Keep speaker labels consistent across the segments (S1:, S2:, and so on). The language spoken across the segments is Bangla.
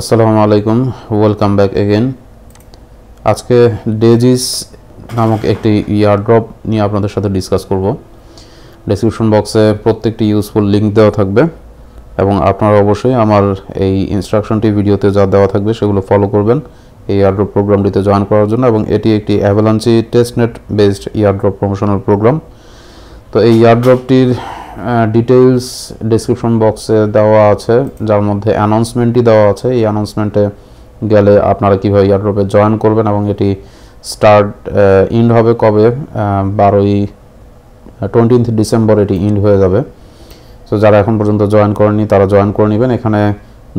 S1: আসসালামু আলাইকুম, ওয়েলকাম ব্যাক এগেন। আজকে ডেজিস নামক একটি ইয়ারড্রপ নিয়ে আপনাদের সাথে ডিসকাস করব। ডেসক্রিপশন বক্সে প্রত্যেকটি ইউজফুল লিঙ্ক দেওয়া থাকবে এবং আপনারা অবশ্যই আমার এই ইনস্ট্রাকশনটি ভিডিওতে যা দেওয়া থাকবে সেগুলো ফলো করবেন এই ইয়ারড্রপ প্রোগ্রামটিতে জয়েন করার জন্য। এবং এটি একটি avalanche testnet based airdrop promotional programme. তো এই ইয়ারড্রপটির ডিটেইলস ডেসক্রিপশন বক্সে দেওয়া আছে, যার মধ্যে অ্যানাউন্সমেন্টই দেওয়া আছে। এই অ্যানাউন্সমেন্টে গেলে আপনারা কীভাবে ইয়ারড্রপে জয়েন করবেন এবং এটি স্টার্ট ইন্ড হবে কবে, 20 ডিসেম্বর এটি ইন্ড হয়ে যাবে। তো যারা এখন পর্যন্ত জয়েন করেননি তারা জয়েন করে নেবেন। এখানে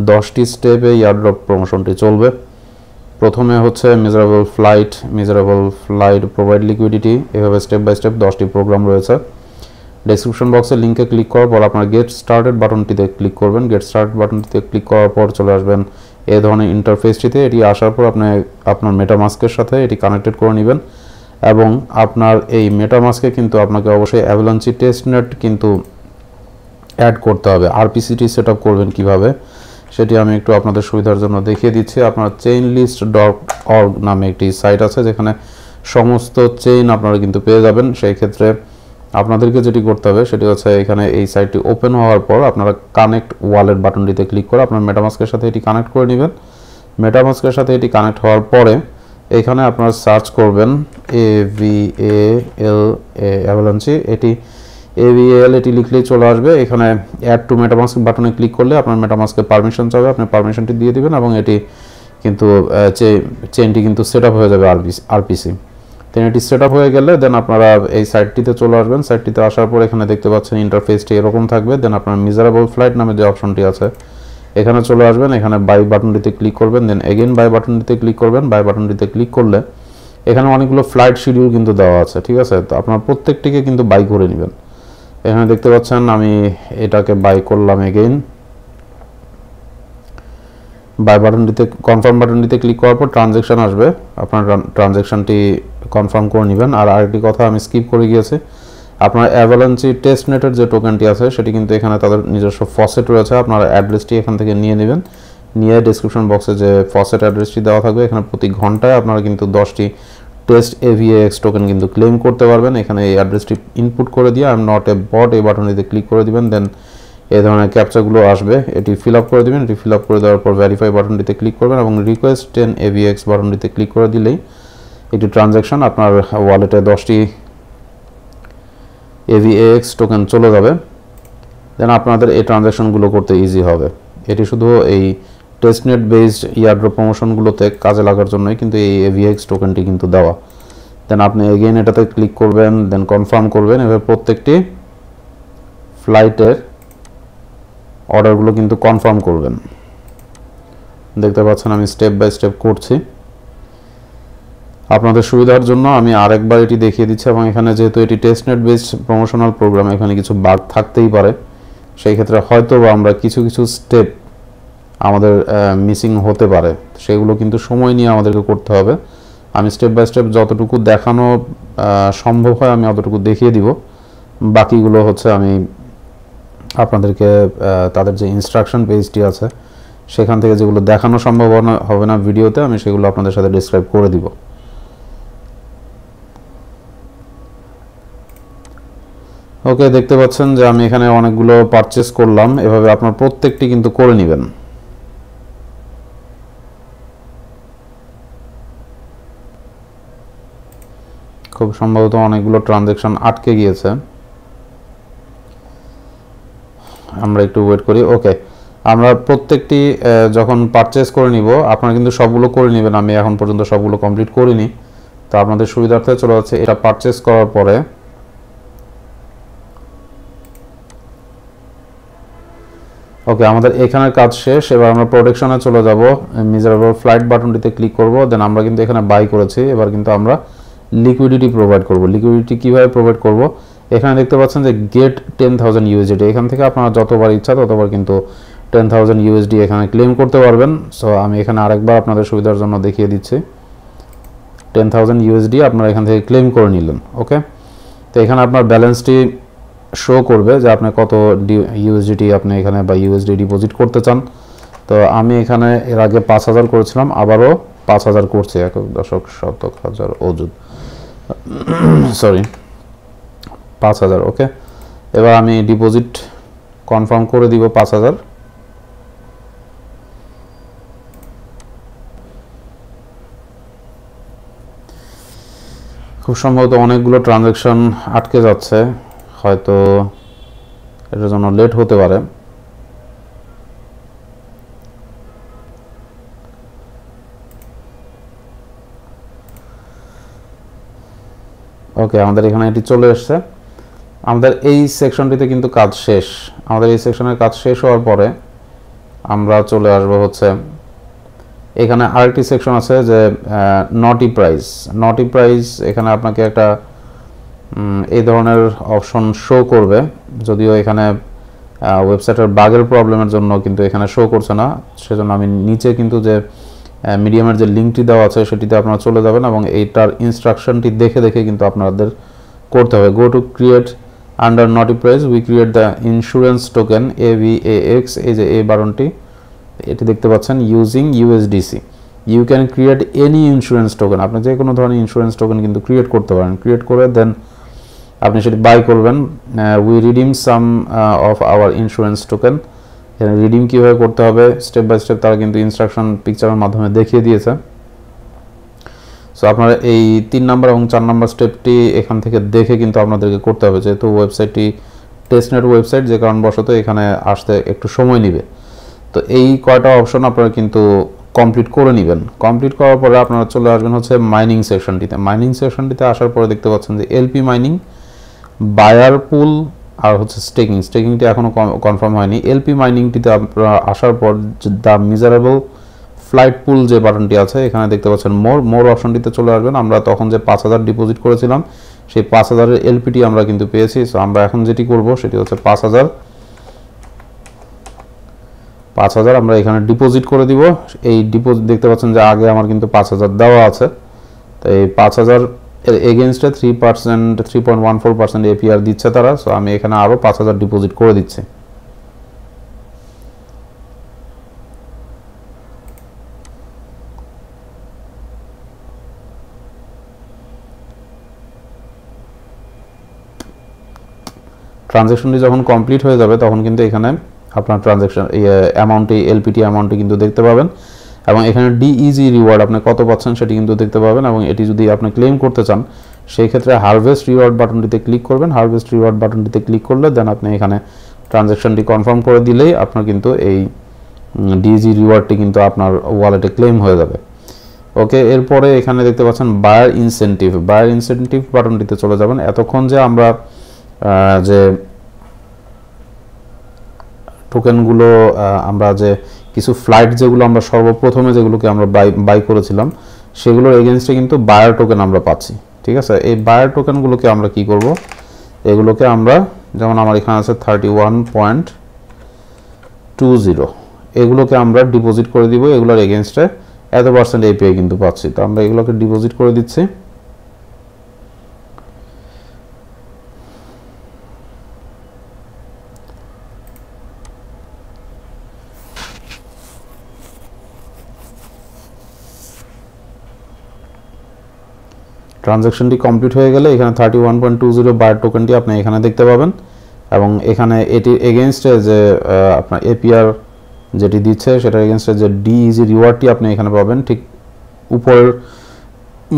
S1: 10টি স্টেপে ইয়ারড্রপ প্রমোশনটি চলবে। প্রথমে হচ্ছে মেজারেবল ফ্লাইট প্রোভাইড লিকুইডিটি, এভাবে স্টেপ বাই স্টেপ 10টি প্রোগ্রাম রয়েছে। ডেসক্রিপশন বক্সে লিঙ্কে ক্লিক করার পর আপনার গেট স্টার্টেড বাটনটিতে ক্লিক করবেন। গেট স্টার্টেড বাটনটিতে ক্লিক করার পর চলে আসবেন এই ধরনের ইন্টারফেসটিতে। এটি আসার পর আপনি আপনার মেটামাস্কের সাথে এটি কানেক্টেড করে নেবেন এবং আপনার এই মেটামাস্কে কিন্তু আপনাকে অবশ্যই অ্যাভালাঞ্চি টেস্টনেট কিন্তু অ্যাড করতে হবে। আরপিসিটি সেট আপ করবেন কীভাবে সেটি আমি একটু আপনাদের সুবিধার জন্য দেখিয়ে দিচ্ছি। আপনার chainlist.org নামে একটি সাইট আছে যেখানে সমস্ত চেইন আপনারা কিন্তু পেয়ে যাবেন। সেই ক্ষেত্রে আপনাদেরকে যেটি করতে হবে সেটি হচ্ছে এখানে এই সাইটটি ওপেন হওয়ার পর আপনারা কানেক্ট ওয়ালেট বাটনটিতে ক্লিক করে আপনার মেটামাস্কের সাথে এটি কানেক্ট করে নেবেন। মেটামাস্কের সাথে এটি কানেক্ট হওয়ার পরে এখানে আপনারা সার্চ করবেন AVAL অ্যাভালাঞ্চি। এটি AVAL এটি লিখলেই চলে আসবে। এখানে অ্যাড টু মেটামাস্ক বাটনে ক্লিক করলে আপনার মেটামাস্কে পারমিশন চাবে, আপনি পারমিশনটি দিয়ে দিবেন এবং এটি কিন্তু চেইনটি কিন্তু সেট আপ হয়ে যাবে আরপিসি। দেন এটি সেট আপ হয়ে গেলে দেন আপনারা এই সাইটটিতে চলে আসবেন। সাইটটিতে আসার পর এখানে দেখতে পাচ্ছেন ইন্টারফেসটি এরকম থাকবে। দেন আপনার মেজারেবল ফ্লাইট নামে যে অপশনটি আছে এখানে চলে আসবেন। এখানে বাই বাটনটিতে ক্লিক করবেন, দেন এগেইন বাই বাটনটিতে ক্লিক করবেন। বাই বাটনটিতে ক্লিক করলে এখানে অনেকগুলো ফ্লাইট শিডিউল কিন্তু দেওয়া আছে, ঠিক আছে। তো আপনার প্রত্যেকটিকে কিন্তু বাই করে নেবেন। এখানে দেখতে পাচ্ছেন আমি এটাকে বাই করলাম। এগেইন বাই বাটনটিতে কনফার্ম বাটনটিতে ক্লিক করার পর ট্রানজ্যাকশন আসবে, আপনার ট্রানজ্যাকশনটি কনফার্ম করে নেবেন। আর আরেকটি কথা আমি স্কিপ করে গিয়েছি, আপনার অ্যাভালাঞ্চি টেস্টনেটের যে টোকেনটি আছে সেটি কিন্তু এখানে তাদের নিজস্ব ফসেট রয়েছে। আপনার অ্যাড্রেসটি এখান থেকে নিয়ে নেবেন, নিয়ে ডিসক্রিপশন বক্সে যে ফসেট অ্যাড্রেসটি দেওয়া থাকবে এখানে প্রতি ঘন্টায় আপনারা কিন্তু 10টি টেস্ট AVAX টোকেন কিন্তু ক্লেম করতে পারবেন। এখানে এই অ্যাড্রেসটি ইনপুট করে দিয়ে আই এম নট এ বট এই বাটনটিতে ক্লিক করে দিবেন। দেন এই ধরনের ক্যাপচাগুলো আসবে, এটি ফিল আপ করে দিবেন। এটি ফিল আপ করে দেওয়ার পর ভেরিফাই বাটনটিতে ক্লিক করবেন এবং রিকোয়েস্ট 10 AVAX বাটনটিতে ক্লিক করে দিলেই একটি ট্রানজ্যাকশন আপনার ওয়ালেটে 10টি AVAX টোকেন চলে যাবে। দেন আপনাদের এই ট্রানজ্যাকশনগুলো করতে ইজি হবে। এটি শুধু এই টেস্টনেট বেসড ইয়ারড্রপ প্রমোশনগুলোতে কাজে লাগার জন্যই কিন্তু এই AVAX টোকেনটি কিন্তু দেওয়া। দেন আপনি এগেইন এটাতে ক্লিক করবেন, দেন কনফার্ম করবেন। এভাবে প্রত্যেকটি ফ্লাইটের অর্ডারগুলো কিন্তু কনফার্ম করবেন। দেখতে পাচ্ছেন আমি স্টেপ বাই স্টেপ করছি আপনাদের সুবিধার জন্য। আমি আরেকবার এটি দেখিয়ে দিচ্ছি এবং এখানে যেহেতু এটি টেস্টনেট বেসড প্রমোশনাল প্রোগ্রাম এখানে কিছু বাগ থাকতেই পারে, সেই ক্ষেত্রে হয়তো বা আমরা কিছু স্টেপ আমাদের মিসিং হতে পারে, সেগুলো কিন্তু সময় নিয়ে আমাদেরকে করতে হবে। আমি স্টেপ বাই স্টেপ যতটুকু দেখানো সম্ভব হয় আমি অতটুকু দেখিয়ে দিব। বাকিগুলো হচ্ছে আমি আপনাদেরকে তাদের যে ইনস্ট্রাকশন পেজটি আছে সেখান থেকে যেগুলো দেখানো সম্ভব হবে না ভিডিওতে আমি সেগুলো আপনাদের সাথে ডিসক্রাইব করে দিব। ওকে, দেখতে পাচ্ছেন যে আমি এখানে অনেকগুলো পারচেস করলাম। এভাবে আপনার প্রত্যেকটি কিন্তু করে নেবেন। খুব সম্ভবত অনেকগুলো ট্রানজ্যাকশন আটকে গিয়েছে, আমরা একটু ওয়েট করি। ওকে, আমরা প্রত্যেকটি যখন পারচেস করে নিব আপনারা কিন্তু সবগুলো করে নেবেন। আমি এখন পর্যন্ত সবগুলো কমপ্লিট করিনি, তো আপনাদের সুবিধার্থে চলে যাচ্ছে। এটা পারচেস করার পরে ওকে আমাদের এখানের কাজ শেষ। এবার আমরা প্রোডাকশনে চলে যাব। মেজারেবল ফ্লাইট বাটনটিতে ক্লিক করব। দেন আমরা কিন্তু এখানে বাই করেছি, এবার কিন্তু আমরা লিকুইডিটি প্রোভাইড করব। লিকুইডিটি কিভাবে প্রোভাইড করব, এখানে দেখতে পাচ্ছেন যে গেট 10,000 USD। এখান থেকে আপনারা যতবার ইচ্ছা ততবার কিন্তু 10,000 USD এখানে ক্লেম করতে পারবেন। সো আমি এখানে আরেকবার আপনাদের সুবিধার জন্য দেখিয়ে দিচ্ছি। 10,000 USD আপনারা এখান থেকে ক্লেম করে নিলেন। ওকে, তো এখানে আপনার ব্যালেন্সটি শো করবে যে আপনি কত USDT আপনি এখানে বা USD ডিপোজিট করতে চান। তো আমি এখানে এর আগে 5000 করেছিলাম, আবারও 5000 করছি, একক দশক শতক হাজার অযুত, সরি 5000। ওকে, এবার আমি ডিপোজিট কনফার্ম করে দিব 5000। খুব সম্ভবত অনেকগুলো ট্রানজ্যাকশন আটকে যাচ্ছে, হয়তো এটার জন্য লেট হতে পারে। ওকে, আমাদের এখানে এটি চলে এসছে। আমাদের এই সেকশনটিতে কিন্তু কাজ শেষ। আমাদের এই সেকশনের কাজ শেষ হওয়ার পরে আমরা চলে আসব হচ্ছে এখানে আরেকটি সেকশন আছে যে নটি প্রাইস। নটি প্রাইস এখানে আপনাকে একটা এই ধরনের অপশন শো করবে, যদিও এখানে ওয়েবসাইটের বাগের প্রবলেমের জন্য কিন্তু এখানে শো করছে না। সেজন্য আমি নিচে কিন্তু যে মিডিয়ামের যে লিঙ্কটি দেওয়া আছে সেটিতে আপনারা চলে যাবেন এবং এইটার ইনস্ট্রাকশনটি দেখে দেখে কিন্তু আপনাদের করতে হবে। Go to create under naughty price we create the insurance token AVAX, এই যে এই বাটনটি এটি দেখতে পাচ্ছেন, using USDC you can create any insurance token. আপনি যে কোনো ধরনের ইন্স্যুরেন্স টোকেন কিন্তু ক্রিয়েট করতে পারেন। ক্রিয়েট করে দেন আপনি সেটি বাই করবেন। We redeem some of our insurance token. এখানে রিডিম কীভাবে করতে হবে স্টেপ বাই স্টেপ তারা কিন্তু ইনস্ট্রাকশন পিকচারের মাধ্যমে দেখিয়ে দিয়েছে। সো আপনারা এই 3 নাম্বার এবং 4 নাম্বার স্টেপটি এখান থেকে দেখে কিন্তু আপনাদেরকে করতে হবে, যেহেতু ওয়েবসাইটটি টেস্টনেট ওয়েবসাইট, যে কারণবশত এখানে আসতে একটু সময় নেবে। তো এই কয়টা অপশন আপনারা কিন্তু কমপ্লিট করে নেবেন। কমপ্লিট করার পরে আপনারা চলে আসবেন হচ্ছে মাইনিং সেকশনটিতে। মাইনিং সেকশনটিতে আসার পরে দেখতে পাচ্ছেন যে LP মাইনিং, বায়ার পুল আর হচ্ছে স্টেকিং। স্টেকিংটি এখনও কনফার্ম হয়নি। LP মাইনিংটিতে আপনারা আসার পর দ্য মিজারেবল ফ্লাইট পুল যে বাটনটি আছে এখানে দেখতে পাচ্ছেন মোর অপশনটিতে চলে আসবেন। আমরা তখন যে 5000 ডিপোজিট করেছিলাম সেই 5000-এর LPটি আমরা কিন্তু পেয়েছি। সো আমরা এখন যেটি করব সেটি হচ্ছে 5000 আমরা এখানে ডিপোজিট করে দিব। এই ডিপোজিট দেখতে পাচ্ছেন যে আগে আমার কিন্তু 5000 দেওয়া আছে, তো এই 5000 এর এগেইনস্টে 3% 3.14% APR দিচ্ছে তারা। সো আমি এখানে আরও 5000 ডিপোজিট করে দিচ্ছি। ট্রানজ্যাকশনটি যখন কমপ্লিট হয়ে যাবে তখন কিন্তু এখানে আপনার ট্রানজ্যাকশন অ্যামাউন্টটি LPT অ্যামাউন্টটি কিন্তু দেখতে পাবেন এবং এখানে DEG রিওয়ার্ড আপনি কত পাচ্ছেন সেটি কিন্তু দেখতে পাবেন। এবং এটি যদি আপনি ক্লেম করতে চান সেই ক্ষেত্রে হারভেস্ট রিওয়ার্ড বাটনটিতে ক্লিক করবেন। হারভেস্ট রিওয়ার্ড বাটনটিতে ক্লিক করলে দেন আপনি এখানে ট্রানজ্যাকশনটি কনফার্ম করে দিলেই আপনার কিন্তু এই DEG রিওয়ার্ডটি কিন্তু আপনার ওয়ালেটে ক্লেম হয়ে যাবে। ওকে, এরপরে এখানে দেখতে পাচ্ছেন বায়ার ইনসেন্টিভ। বায়ার ইনসেন্টিভ বাটনটিতে চলে যাবেন। এতক্ষণ যে আমরা যে টোকেনগুলো আমরা যে কিছু ফ্লাইট যেগুলো আমরা সর্বপ্রথমে যেগুলোকে আমরা বাই করেছিলাম সেগুলোর এগেনস্টে কিন্তু বায়ার টোকেন আমরা পাচ্ছি। ঠিক আছে, এই বায়ার টোকেনগুলোকে আমরা কি করব, এগুলোকে আমরা যেমন আমার এখানে আছে 31.20, এগুলোকে আমরা ডিপোজিট করে দিব। এগুলোর এগেনস্টে এত % API কিন্তু পাচ্ছি, তো আমরা এগুলোকে ডিপোজিট করে দিচ্ছি। ট্রানজ্যাকশনটি কমপ্লিট হয়ে গেলে এখানে 31.20 বায়ার টোকেনটি আপনি এখানে দেখতে পাবেন এবং এখানে এটির এগেইনস্টে যে আপনার APR যেটি দিচ্ছে সেটার এগেইনস্টে যে DEG রিওয়ার্ডটি আপনি এখানে পাবেন। ঠিক উপরের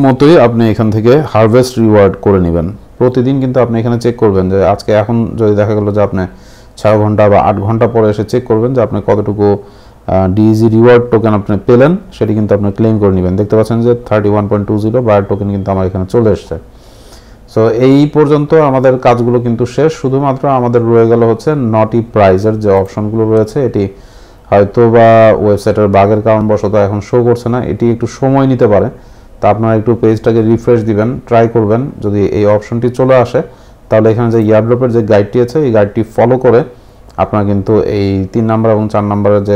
S1: মতোই আপনি এখান থেকে হারভেস্ট রিওয়ার্ড করে নেবেন। প্রতিদিন কিন্তু আপনি এখানে চেক করবেন যে আজকে এখন যদি দেখা গেল যে আপনি 6 ঘন্টা বা 8 ঘন্টা পরে এসে চেক করবেন যে আপনি কতটুকু DEG রিওয়ার্ড টোকেন আপনি পেলেন, সেটি কিন্তু আপনি ক্লেম করে নেবেন। দেখতে পাচ্ছেন যে 31.20 বায়ার টোকেন কিন্তু আমার এখানে চলে এসছে। সো এই পর্যন্ত আমাদের কাজগুলো কিন্তু শেষ। শুধুমাত্র আমাদের রয়ে গেল হচ্ছে নটি প্রাইজের যে অপশনগুলো রয়েছে, এটি হয়তো বা ওয়েবসাইটের বাগের কারণবশত এখন শো করছে না, এটি একটু সময় নিতে পারে। তা আপনারা একটু পেজটাকে রিফ্রেশ দিবেন, ট্রাই করবেন। যদি এই অপশনটি চলে আসে তাহলে এখানে যে ইয়ারড্রপের যে গাইডটি আছে এই গাইডটি ফলো করে আপনারা কিন্তু এই 3 নাম্বার এবং 4 নাম্বারের যে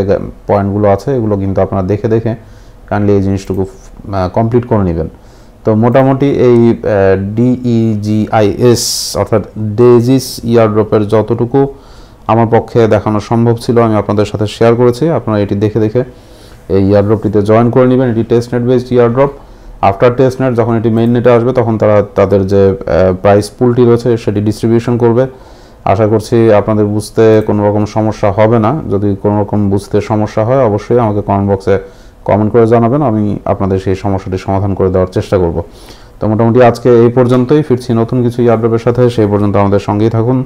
S1: পয়েন্টগুলো আছে এগুলো কিন্তু আপনারা দেখে দেখে কাইন্ডলি এই জিনিসটুকু কমপ্লিট করে নেবেন। তো মোটামুটি এই DEGIS অর্থাৎ ডেজিস ইয়ারড্রপের যতটুকু আমার পক্ষে দেখানো সম্ভব ছিল, আমি আপনাদের সাথে শেয়ার করেছি। আপনারা এটি দেখে দেখে এই ইয়ারড্রপটিতে জয়েন করে নেবেন। এটি testnet based airdrop. After testnet যখন এটি মেইন নেটে আসবে তখন তারা তাদের যে প্রাইস পুলটি রয়েছে সেটি ডিস্ট্রিবিউশন করবে। আশা করছি আপনাদের বুঝতে কোনো রকম সমস্যা হবে না। যদি কোনো রকম বুঝতে সমস্যা হয় অবশ্যই আমাকে কমেন্ট বক্সে কমেন্ট করে জানাবেন, আমি আপনাদের সেই সমস্যাটি সমাধান করে দেওয়ার চেষ্টা করব। তো মোটামুটি আজকে এই পর্যন্তই, ফিরছি নতুন কিছু ইয়ারড্রপের সাথে। সেই পর্যন্ত আমাদের সঙ্গেই থাকুন।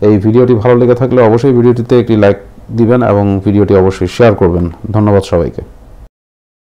S1: এই ভিডিওটি ভালো লেগে থাকলে অবশ্যই ভিডিওটিতে একটি লাইক দিবেন এবং ভিডিওটি অবশ্যই শেয়ার করবেন। ধন্যবাদ সবাইকে।